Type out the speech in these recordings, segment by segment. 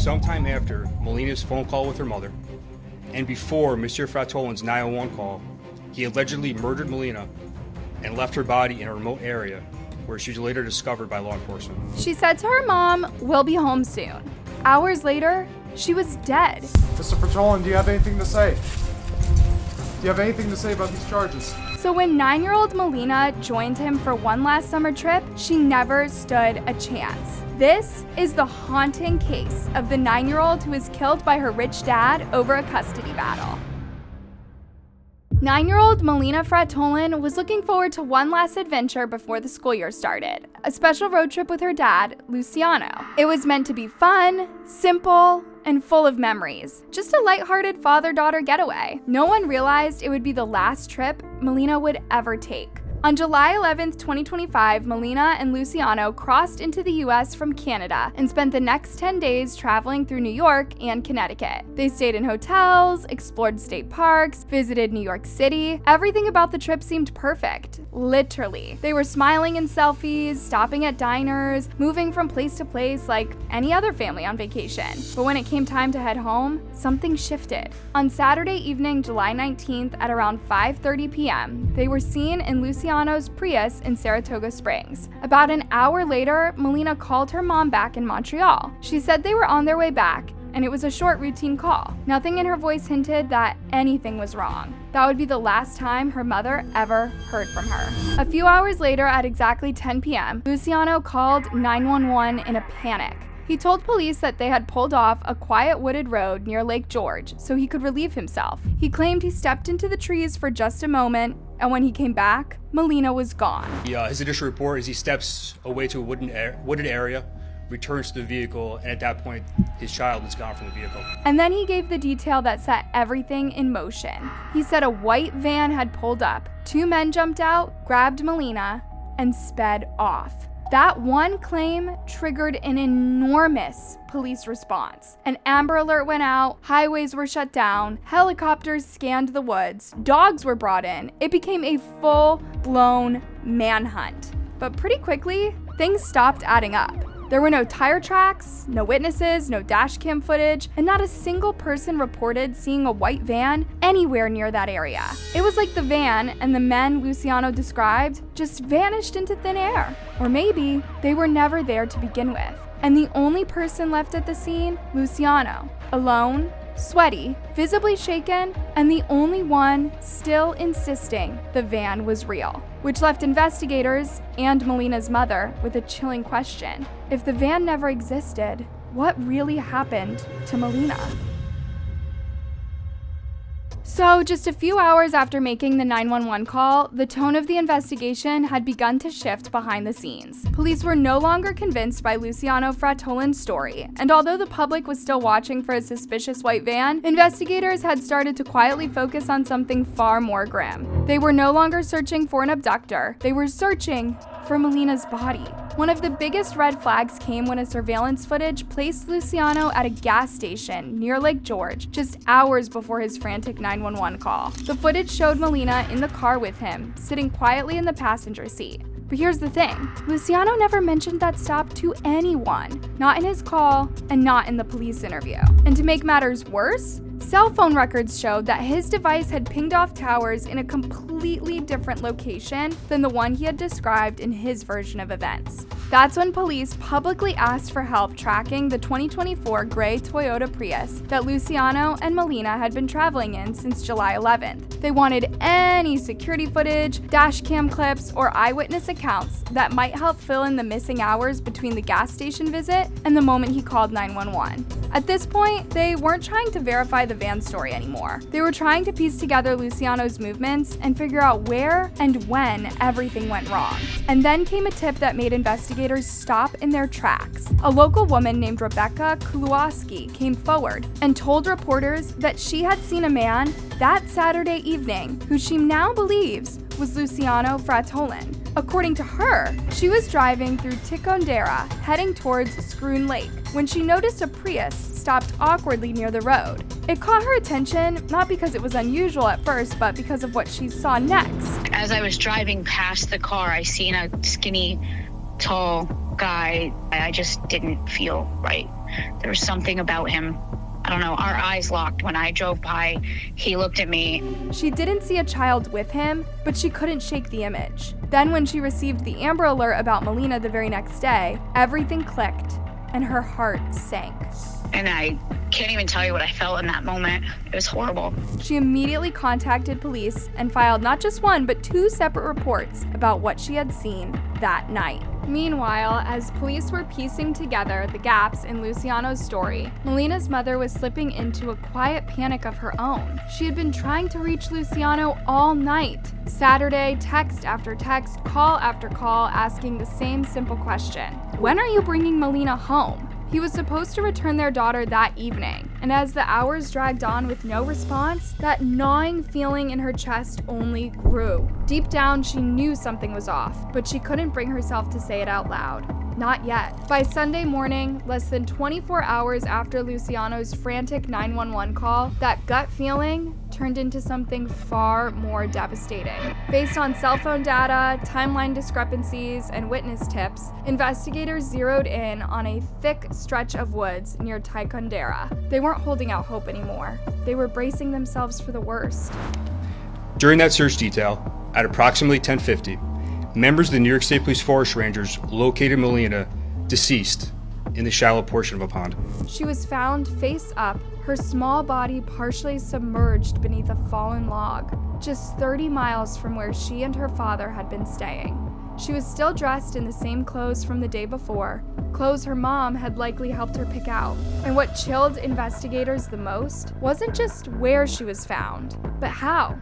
sometime after Melina's phone call with her mother, and before Monsieur Fratolin's 911 call, he allegedly murdered Melina and left her body in a remote area where she was later discovered by law enforcement. She said to her mom, "We'll be home soon." Hours later, she was dead. Mr. Fratolin, do you have anything to say? Do you have anything to say about these charges? So when 9-year-old Melina joined him for one last summer trip, she never stood a chance. This is the haunting case of the 9-year-old who was killed by her rich dad over a custody battle. 9-year-old Melina Fratolin was looking forward to one last adventure before the school year started, a special road trip with her dad, Luciano. It was meant to be fun, simple, and full of memories. Just a lighthearted father-daughter getaway. No one realized it would be the last trip Melina would ever take. On July 11th, 2025, Melina and Luciano crossed into the US from Canada and spent the next 10 days traveling through New York and Connecticut. They stayed in hotels, explored state parks, visited New York City. Everything about the trip seemed perfect. Literally. They were smiling in selfies, stopping at diners, moving from place to place like any other family on vacation. But when it came time to head home, something shifted. On Saturday evening, July 19th at around 5:30 p.m., they were seen in Luciano's Prius in Saratoga Springs. About an hour later, Melina called her mom back in Montreal. She said they were on their way back, and it was a short routine call. Nothing in her voice hinted that anything was wrong. That would be the last time her mother ever heard from her. A few hours later, at exactly 10 p.m., Luciano called 911 in a panic. He told police that they had pulled off a quiet wooded road near Lake George so he could relieve himself. He claimed he stepped into the trees for just a moment, and when he came back, Melina was gone. His initial report is he steps away to a wooded area, returns to the vehicle, and at that point, his child is gone from the vehicle. And then he gave the detail that set everything in motion. He said a white van had pulled up. 2 men jumped out, grabbed Melina, and sped off. That one claim triggered an enormous police response. An Amber Alert went out, highways were shut down, helicopters scanned the woods, dogs were brought in. It became a full-blown manhunt. But pretty quickly, things stopped adding up. There were no tire tracks, no witnesses, no dash cam footage, and not a single person reported seeing a white van anywhere near that area. It was like the van and the men Luciano described just vanished into thin air. Or maybe they were never there to begin with. And the only person left at the scene, Luciano, alone, sweaty, visibly shaken, and the only one still insisting the van was real, which left investigators and Melina's mother with a chilling question. If the van never existed, what really happened to Melina? So, just a few hours after making the 911 call, the tone of the investigation had begun to shift behind the scenes. Police were no longer convinced by Luciano Fratolin's story, and although the public was still watching for a suspicious white van, investigators had started to quietly focus on something far more grim. They were no longer searching for an abductor, they were searching for Melina's body. One of the biggest red flags came when a surveillance footage placed Luciano at a gas station near Lake George just hours before his frantic 911 call. The footage showed Melina in the car with him, sitting quietly in the passenger seat. But here's the thing, Luciano never mentioned that stop to anyone, not in his call and not in the police interview. And to make matters worse, cell phone records showed that his device had pinged off towers in a completely different location than the one he had described in his version of events. That's when police publicly asked for help tracking the 2024 gray Toyota Prius that Luciano and Melina had been traveling in since July 11th. They wanted any security footage, dash cam clips, or eyewitness accounts that might help fill in the missing hours between the gas station visit and the moment he called 911. At this point, they weren't trying to verify the van story anymore. They were trying to piece together Luciano's movements and figure out where and when everything went wrong. And then came a tip that made investigators stop in their tracks. A local woman named Rebecca Kuluowski came forward and told reporters that she had seen a man that Saturday evening who she now believes was Luciano Fratolin. According to her, she was driving through Ticondera, heading towards Scroon Lake, when she noticed a Prius stopped awkwardly near the road. It caught her attention, not because it was unusual at first, but because of what she saw next. As I was driving past the car, I seen a skinny, tall guy. I just didn't feel right. there was something about him. I don't know, our eyes locked when I drove by. He looked at me. She didn't see a child with him, but she couldn't shake the image. Then when she received the Amber Alert about Melina the very next day, everything clicked and her heart sank. And I can't even tell you what I felt in that moment. It was horrible. She immediately contacted police and filed not just one, but 2 separate reports about what she had seen that night. Meanwhile, as police were piecing together the gaps in Luciano's story, Melina's mother was slipping into a quiet panic of her own. She had been trying to reach Luciano all night. Saturday, text after text, call after call, asking the same simple question: when are you bringing Melina home? He was supposed to return their daughter that evening, and as the hours dragged on with no response, that gnawing feeling in her chest only grew. Deep down, she knew something was off, but she couldn't bring herself to say it out loud. Not yet. By Sunday morning, less than 24 hours after Luciano's frantic 911 call, that gut feeling turned into something far more devastating. Based on cell phone data, timeline discrepancies, and witness tips, investigators zeroed in on a thick stretch of woods near Taikondera. They weren't holding out hope anymore. They were bracing themselves for the worst. During that search detail, at approximately 10:50, members of the New York State Police Forest Rangers located Melina deceased in the shallow portion of a pond. She was found face up, her small body partially submerged beneath a fallen log, just 30 miles from where she and her father had been staying. She was still dressed in the same clothes from the day before, clothes her mom had likely helped her pick out. And what chilled investigators the most wasn't just where she was found, but how.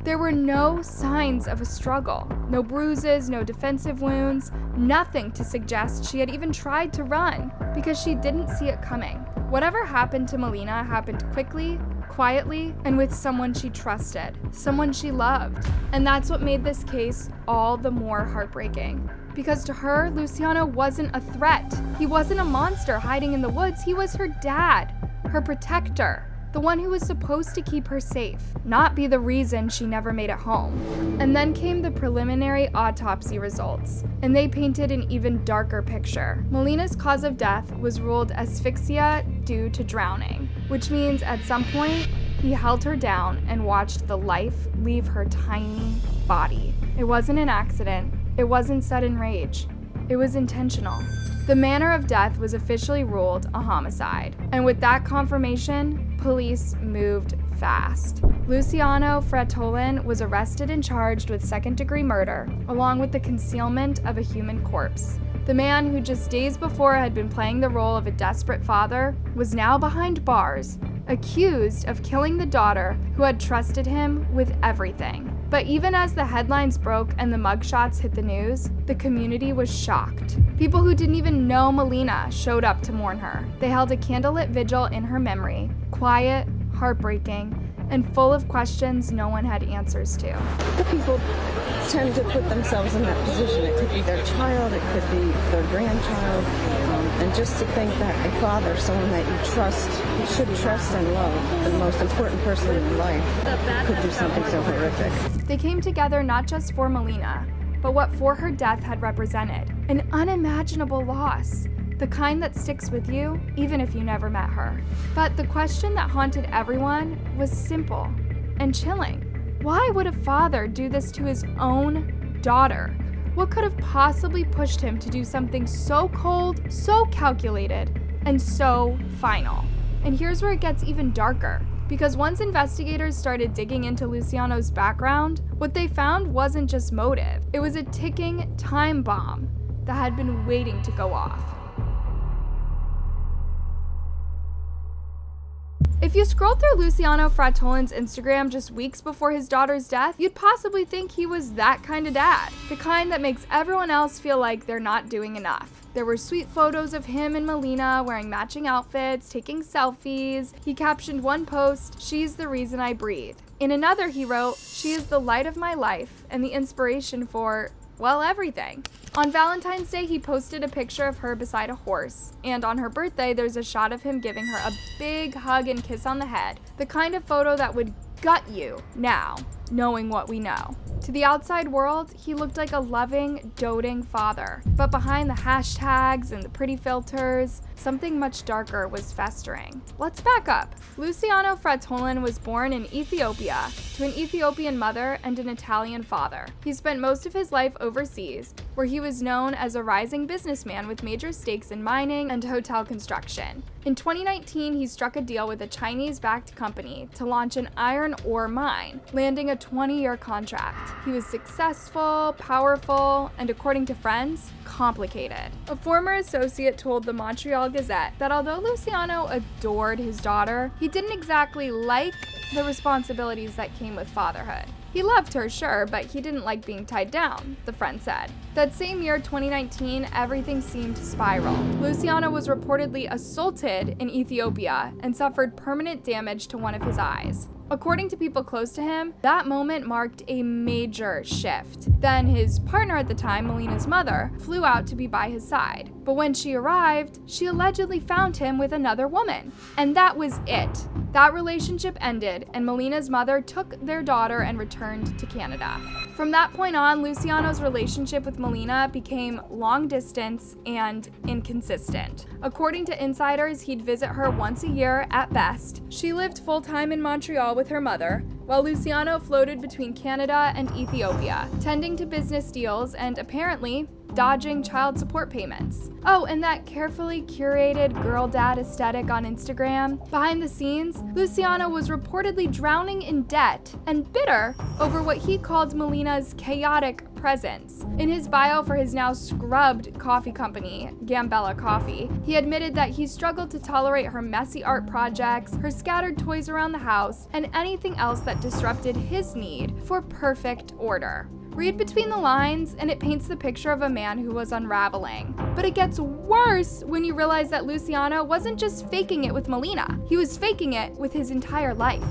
There were no signs of a struggle, no bruises, no defensive wounds, nothing to suggest she had even tried to run, because she didn't see it coming. Whatever happened to Melina happened quickly, quietly, and with someone she trusted, someone she loved. And that's what made this case all the more heartbreaking. Because to her, Luciano wasn't a threat. He wasn't a monster hiding in the woods. He was her dad, her protector. The one who was supposed to keep her safe, not be the reason she never made it home. And then came the preliminary autopsy results, and they painted an even darker picture. Melina's cause of death was ruled asphyxia due to drowning, which means at some point, he held her down and watched the life leave her tiny body. It wasn't an accident. It wasn't sudden rage. It was intentional. The manner of death was officially ruled a homicide, and with that confirmation, police moved fast. Luciano Fratolin was arrested and charged with second-degree murder, along with the concealment of a human corpse. The man who just days before had been playing the role of a desperate father was now behind bars, accused of killing the daughter who had trusted him with everything. But even as the headlines broke and the mugshots hit the news, the community was shocked. People who didn't even know Melina showed up to mourn her. They held a candlelit vigil in her memory, quiet, heartbreaking, and full of questions no one had answers to. The people tend to put themselves in that position. It could be their child, it could be their grandchild, and just to think that a father, someone that you trust, you should trust and love, the most important person in your life, could do something so horrific. They came together not just for Melina, but what for her death had represented, an unimaginable loss. The kind that sticks with you, even if you never met her. But the question that haunted everyone was simple and chilling. Why would a father do this to his own daughter? What could have possibly pushed him to do something so cold, so calculated, and so final? And here's where it gets even darker. Because once investigators started digging into Luciano's background, what they found wasn't just motive. It was a ticking time bomb that had been waiting to go off. If you scroll through Luciano Fratolin's Instagram just weeks before his daughter's death, you'd possibly think he was that kind of dad. The kind that makes everyone else feel like they're not doing enough. There were sweet photos of him and Melina wearing matching outfits, taking selfies. He captioned one post, "She's the reason I breathe." In another, he wrote, "She is the light of my life and the inspiration for, well, everything." On Valentine's Day, he posted a picture of her beside a horse, and on her birthday, there's a shot of him giving her a big hug and kiss on the head, the kind of photo that would gut you now. knowing what we know. To the outside world, he looked like a loving, doting father. But behind the hashtags and the pretty filters, something much darker was festering. Let's back up. Luciano Fratolin was born in Ethiopia to an Ethiopian mother and an Italian father. He spent most of his life overseas, where he was known as a rising businessman with major stakes in mining and hotel construction. In 2019, he struck a deal with a Chinese-backed company to launch an iron ore mine, landing a 20-year contract. He was successful, powerful, and according to friends, complicated. A former associate told the Montreal Gazette that although Luciano adored his daughter, he didn't exactly like the responsibilities that came with fatherhood. He loved her, sure, but he didn't like being tied down, the friend said. That same year, 2019, everything seemed to spiral. Luciano was reportedly assaulted in Ethiopia and suffered permanent damage to one of his eyes. According to people close to him, that moment marked a major shift. Then his partner at the time, Melina's mother, flew out to be by his side. But when she arrived, she allegedly found him with another woman. And that was it. That relationship ended, and Melina's mother took their daughter and returned to Canada. From that point on, Luciano's relationship with Melina became long distance and inconsistent. According to insiders, he'd visit her once a year at best. She lived full-time in Montreal with her mother, while Luciano floated between Canada and Ethiopia, tending to business deals and apparently dodging child support payments. Oh, and that carefully curated girl dad aesthetic on Instagram. Behind the scenes, Luciano was reportedly drowning in debt and bitter over what he called Melina's chaotic presence. In his bio for his now scrubbed coffee company, Gambella Coffee, he admitted that he struggled to tolerate her messy art projects, her scattered toys around the house, and anything else that disrupted his need for perfect order. Read between the lines, and it paints the picture of a man who was unraveling. But it gets worse when you realize that Luciano wasn't just faking it with Melina, he was faking it with his entire life.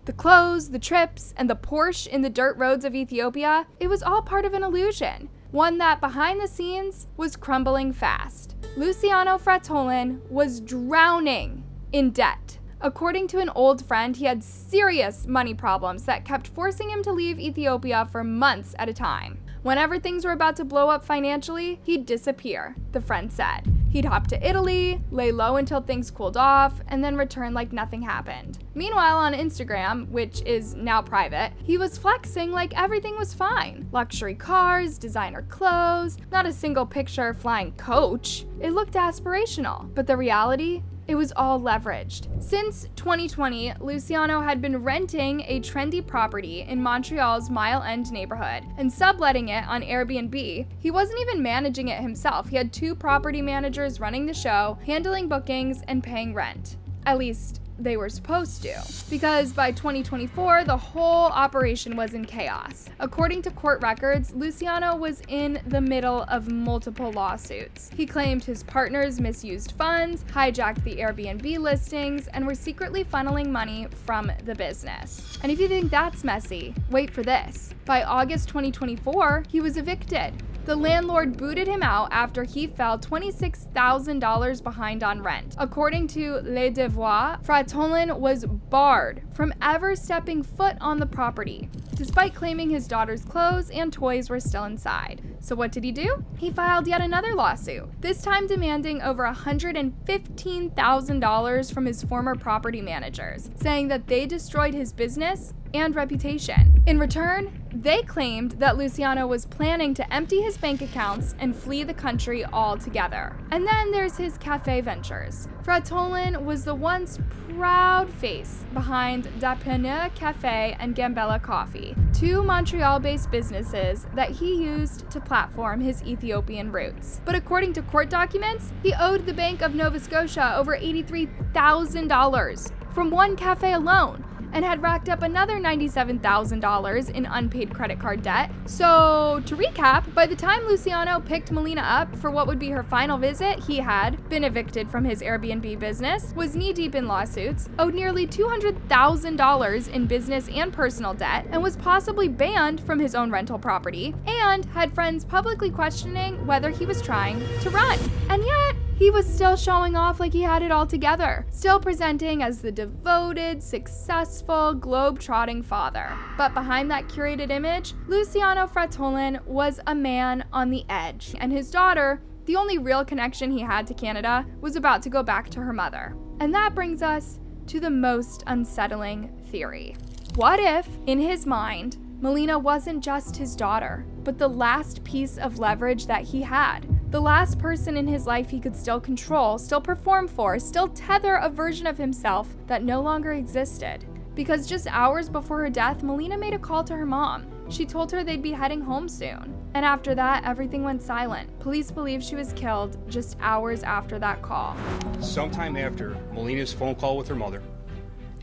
The clothes, the trips, and the Porsche in the dirt roads of Ethiopia, it was all part of an illusion, one that behind the scenes was crumbling fast. Luciano Fratolin was drowning in debt. According to an old friend, he had serious money problems that kept forcing him to leave Ethiopia for months at a time. Whenever things were about to blow up financially, he'd disappear, the friend said. He'd hop to Italy, lay low until things cooled off, and then return like nothing happened. Meanwhile, on Instagram, which is now private, he was flexing like everything was fine. Luxury cars, designer clothes, not a single picture flying coach. It looked aspirational, but the reality? It was all leveraged. Since 2020, Luciano had been renting a trendy property in Montreal's Mile End neighborhood and subletting it on Airbnb. He wasn't even managing it himself. He had 2 property managers running the show, handling bookings, and paying rent. At least, they were supposed to, because by 2024, the whole operation was in chaos. According to court records, Luciano was in the middle of multiple lawsuits. He claimed his partners misused funds, hijacked the Airbnb listings, and were secretly funneling money from the business. And if you think that's messy, wait for this. By August 2024, he was evicted. The landlord booted him out after he fell $26,000 behind on rent. According to 9.Y.O, Fratolin was barred from ever stepping foot on the property, despite claiming his daughter's clothes and toys were still inside. So what did he do? He filed yet another lawsuit, this time demanding over $115,000 from his former property managers, saying that they destroyed his business and reputation. In return, they claimed that Luciano was planning to empty his bank accounts and flee the country altogether. And then there's his cafe ventures. Fratolin was the once proud face behind Millionaire Cafe and Gambella Coffee, 2 Montreal-based businesses that he used to platform his Ethiopian roots. But according to court documents, he owed the Bank of Nova Scotia over $83,000 from one cafe alone, and had racked up another $97,000 in unpaid credit card debt. So, to recap, by the time Luciano picked Melina up for what would be her final visit, he had been evicted from his Airbnb business, was knee-deep in lawsuits, owed nearly $200,000 in business and personal debt, and was possibly banned from his own rental property, and had friends publicly questioning whether he was trying to run. And yet, he was still showing off like he had it all together, still presenting as the devoted, successful, globe-trotting father. But behind that curated image, Luciano Fratolin was a man on the edge, and his daughter, the only real connection he had to Canada, was about to go back to her mother. And that brings us to the most unsettling theory. What if, in his mind, Melina wasn't just his daughter, but the last piece of leverage that he had? The last person in his life he could still control, still perform for, still tether a version of himself that no longer existed. Because just hours before her death, Melina made a call to her mom. She told her they'd be heading home soon. And after that, everything went silent. Police believe she was killed just hours after that call. Sometime after Melina's phone call with her mother,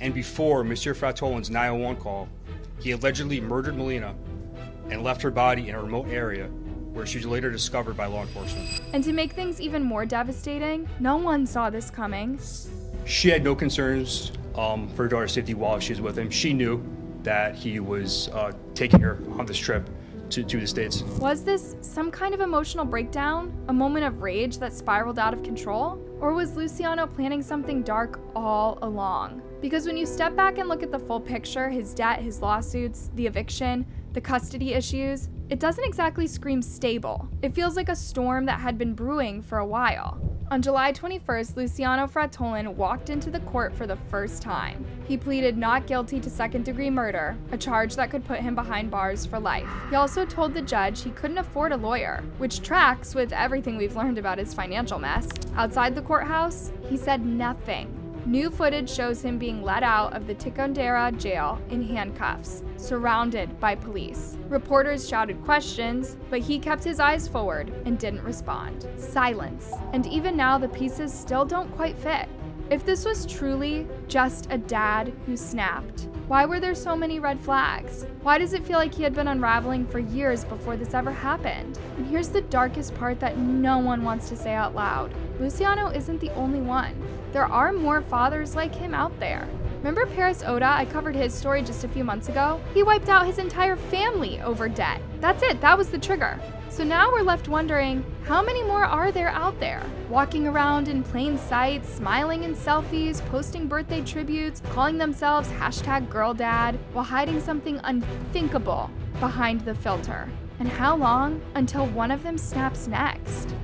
and before Monsieur Fratolin's 9.01 call, he allegedly murdered Melina and left her body in a remote area where she was later discovered by law enforcement. And to make things even more devastating, no one saw this coming. She had no concerns for her daughter's safety while she was with him. She knew that he was taking her on this trip to the States. Was this some kind of emotional breakdown? A moment of rage that spiraled out of control? Or was Luciano planning something dark all along? Because when you step back and look at the full picture, his debt, his lawsuits, the eviction, the custody issues, it doesn't exactly scream stable. It feels like a storm that had been brewing for a while. On July 21st, Luciano Fratolin walked into the court for the first time. He pleaded not guilty to second-degree murder, a charge that could put him behind bars for life. He also told the judge he couldn't afford a lawyer, which tracks with everything we've learned about his financial mess. Outside the courthouse, he said nothing. New footage shows him being let out of the Ticondera jail in handcuffs, surrounded by police. Reporters shouted questions, but he kept his eyes forward and didn't respond. Silence. And even now, the pieces still don't quite fit. If this was truly just a dad who snapped, why were there so many red flags? Why does it feel like he had been unraveling for years before this ever happened? And here's the darkest part that no one wants to say out loud. Luciano isn't the only one. There are more fathers like him out there. Remember Paris Oda? I covered his story just a few months ago. He wiped out his entire family over debt. That's it, that was the trigger. So now we're left wondering, how many more are there out there? Walking around in plain sight, smiling in selfies, posting birthday tributes, calling themselves #GirlDad, while hiding something unthinkable behind the filter. And how long until one of them snaps next?